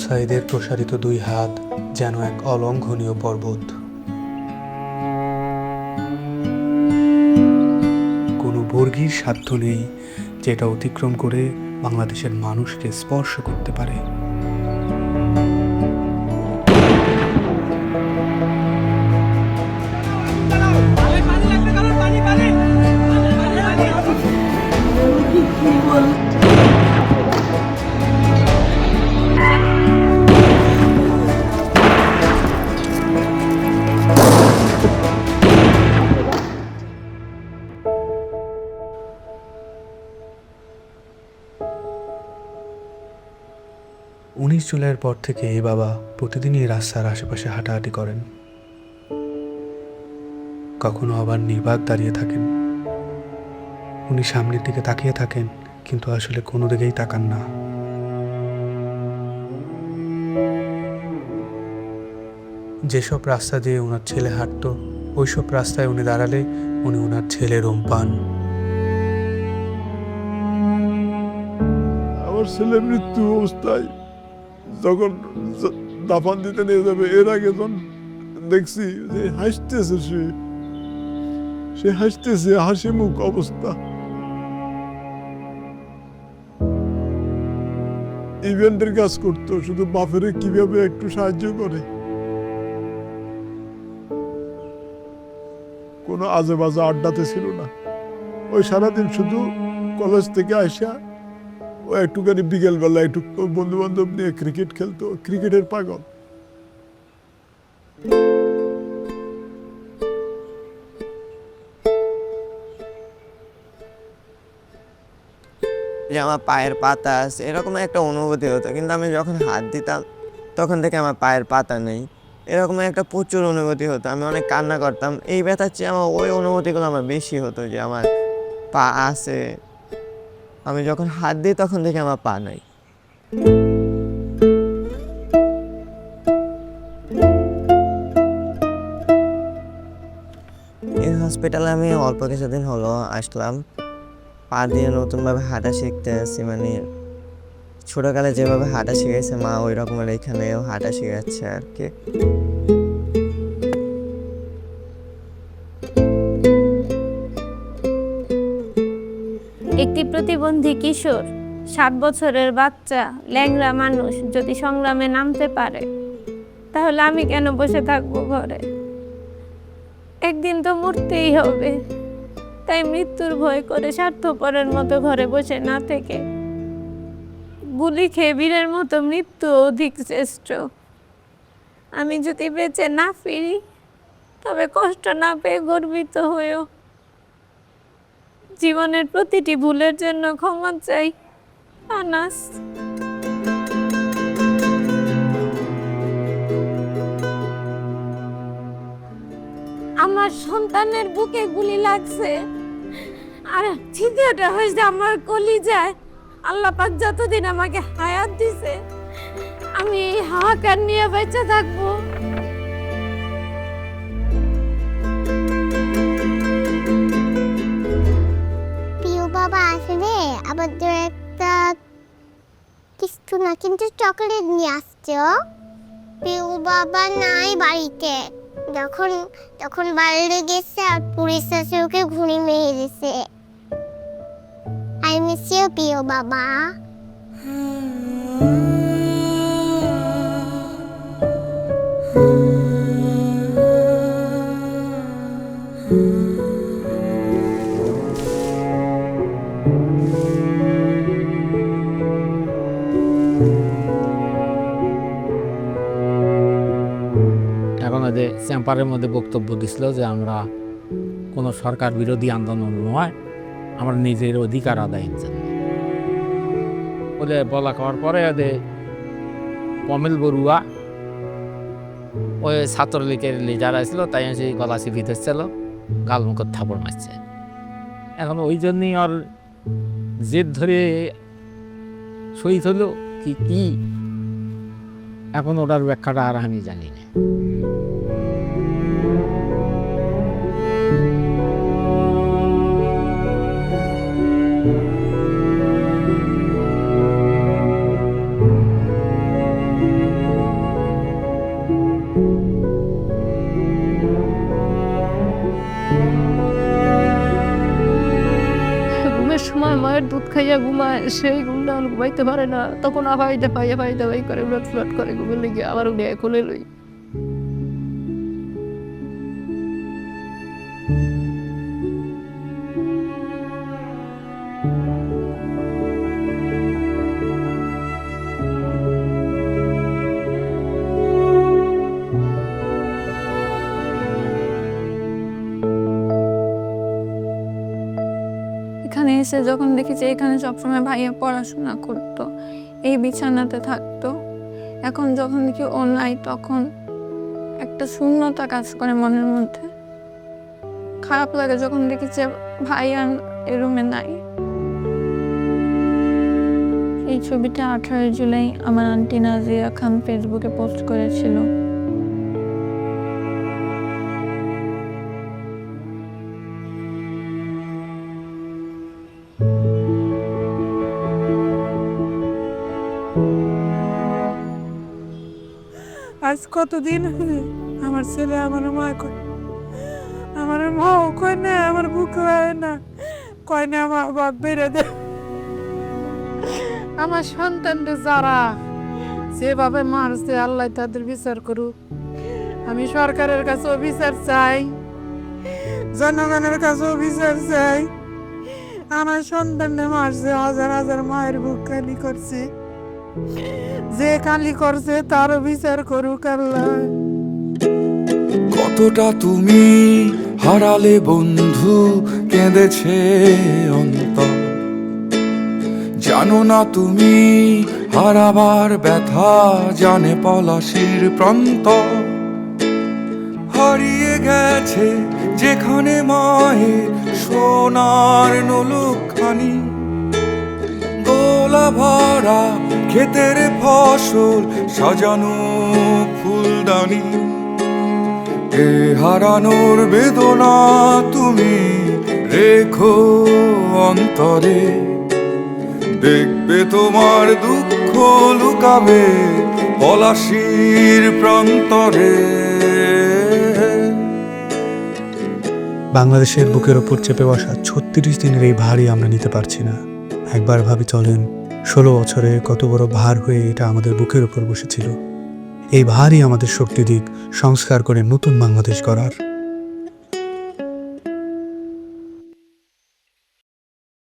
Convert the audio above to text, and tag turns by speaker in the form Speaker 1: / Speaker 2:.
Speaker 1: সাঈদের প্রসারিত দুই হাত যেন এক অলঙ্ঘনীয় পর্বত। কোনো বর্গীর সাধ্য নেই যেটা অতিক্রম করে বাংলাদেশের মানুষকে স্পর্শ করতে পারে। জুলাইয়ের পর থেকে এই বাবা প্রতিদিনই রাস্তার আশেপাশে হাঁটাহাঁটি করেন। কখনো আবার নির্বাক দাঁড়িয়ে থাকেন। উনি সামনের দিকে তাকিয়ে থাকেন, কিন্তু আসলে কোনো দিকেই তাকান না। যেসব রাস্তা দিয়ে ওনার ছেলে হাঁটতো, ওইসব রাস্তায় উনি দাঁড়ালে উনি ওনার ছেলের রুম পান।
Speaker 2: আমার ছেলে মৃত্যু অবস্থায় যখন দাফন দিতে নিয়ে যাবে, এর আগে যখন দেখছি যে হাসতেছে, সে হাসতেছে, হাসি মুখ অবস্থা। ইভেন্টের কাজ করতো, শুধু বাপের কিভাবে একটু সাহায্য করে। কোনো আজে বাজে আড্ডাতে ছিল না। ওই সারাদিন শুধু কলেজ থেকে আসা ও একটুখানি বিকেলবেলা একটু বন্ধু বান্ধব নিয়ে ক্রিকেট খেলতো, ক্রিকেটের পাগল।
Speaker 3: যে আমার পায়ের পাতা আছে এরকম একটা অনুভূতি হতো, কিন্তু আমি যখন হাত দিতাম তখন থেকে আমার পায়ের পাতা নেই, এরকম একটা প্রচুর অনুভূতি হতো। আমি অনেক কান্না করতাম। এই ব্যথার চেয়ে আমার ওই অনুভূতিগুলো আমার বেশি হতো, যে আমার পা আছে, আমি যখন হাত দিই তখন থেকে আমার পা নাই। এই হসপিটালে আমি অল্প কিছুদিন হলো আসলাম। পা দিয়ে নতুনভাবে হাঁটা শিখতে আছি, মানে ছোটকালে যেভাবে হাঁটা শিখেছে মা, ওই রকমের এখানেও হাঁটা শিখাচ্ছে আর কি।
Speaker 4: একটি প্রতিবন্ধী কিশোর, 7 বছরের বাচ্চা, ল্যাংড়া মানুষ যদি সংগ্রামে নামতে পারে, তাহলে আমি কেন বসে থাকবো ঘরে? একদিন তো মরতেই হবে, তাই মৃত্যুর ভয় করে স্বার্থপরের মতো ঘরে বসে না থেকে গুলি খেয়ে বীরের মতো মৃত্যু অধিক শ্রেষ্ঠ। আমি যদি বেঁচে না ফিরি, তবে কষ্ট না পেয়ে গর্বিত হয়েও জীবনের প্রতিটি ভুলের জন্য ক্ষমা চাই। আনাস। আমার সন্তানের বুকে গুলি লাগছে, আর ছিদ্রটা হয়েছে আমার কলিজায়। আল্লাহ পাক যতদিন আমাকে হায়াত দিছে, আমি এই হাহাকার নিয়ে বেঁচে থাকবো।
Speaker 5: বাবা আসলে আমাদের একটা কিছু না, কিন্তু চকলেট নিয়ে আসছো। পিউ বাবা নাই বাড়িতে, যখন বাইরে গেছে আর পুলিশ এসে ওকে ঘুড়ি মেরে দিছে। আই মিস ইউ পিউ বাবা।
Speaker 6: চেম্বারের মধ্যে বক্তব্য দিছিল যে আমরা কোনো সরকার বিরোধী আন্দোলন নয়, আমরা নিজের অধিকার আদায়ের জন্য বলে বলা করার পরে পমেল বড়ুয়া ওই ছাত্রলীগের লিডার আসছিল, তাই সেই গলা চিপি ধরছিল, গালমুখের থাপড় মারছে। এখন ওই জন্যই ওর জেদ ধরে শহীদ হলো কি এখন ওটার ব্যাখ্যাটা আর আমি জানি না।
Speaker 7: মায়ের দুধ খাইয়া ঘুমায়, সেই ঘুমটা ঘুমাইতে পারে না, তখন আবার এটা পাইয়া পাইতে পাই করে উলট ফ্লট করে ঘুমের লেগে আবার উঠে খুলে লই।
Speaker 4: এখানে এসে যখন দেখি যে এখানে সবসময় ভাইয়া পড়াশোনা করতো, এই বিছানাতে থাকতো, এখন যখন দেখি ও নাই তখন একটা শূন্যতা কাজ করে মনের মধ্যে। খারাপ লাগে যখন দেখি যে ভাইয়া এই রুমে নাই। এই ছবিটা 18 জুলাই আমার আন্টি নাজিয়া খান ফেসবুকে পোস্ট করেছিল।
Speaker 8: আজ কতদিন হলে আমার ছেলে আমার মা কয়, আমার মাও কয় না, আমার বুক হয় না, কয় না আমার বাপ বেড়ে দে। আমার সন্তানদের যারা যেভাবে মারছে আল্লাহ তাদের বিচার করুক। আমি সরকারের কাছেও বিচার চাই, জনগণের কাছেও বিচার চাই। আমার সন্তানদের মারছে, হাজার হাজার মায়ের বুক খালি করছে, যে কালি করছে তারও বিচার করুক আল্লাহ।
Speaker 9: কতটা তুমি হারালে বন্ধু, কেঁদেছে অন্তর। জানো না তুমি হারাবার ব্যথা, জানে পলাশির প্রান্ত। হারিয়ে গেছে যেখানে মায়ের সোনার নলুকখানি, গোলা ভরা ক্ষেতের ফসল, সাজানো ফুলদানি। এ হারানোর বেদনা তুমি রেখো অন্তরে, দেখবে তোমার দুঃখ লুকাবে পলাশির প্রান্তরে।
Speaker 1: বাংলাদেশের বুকের ওপর চেপে বসা 36 দিনের এই ভারই আমরা নিতে পারছি না। একবার ভাবি চলেন, 16 বছরে কত বড় ভার হয়ে এটা আমাদের বুকের ওপর বসেছিল। এই ভারই আমাদের শক্তি দিক সংস্কার করে নতুন বাংলাদেশ গড়ার।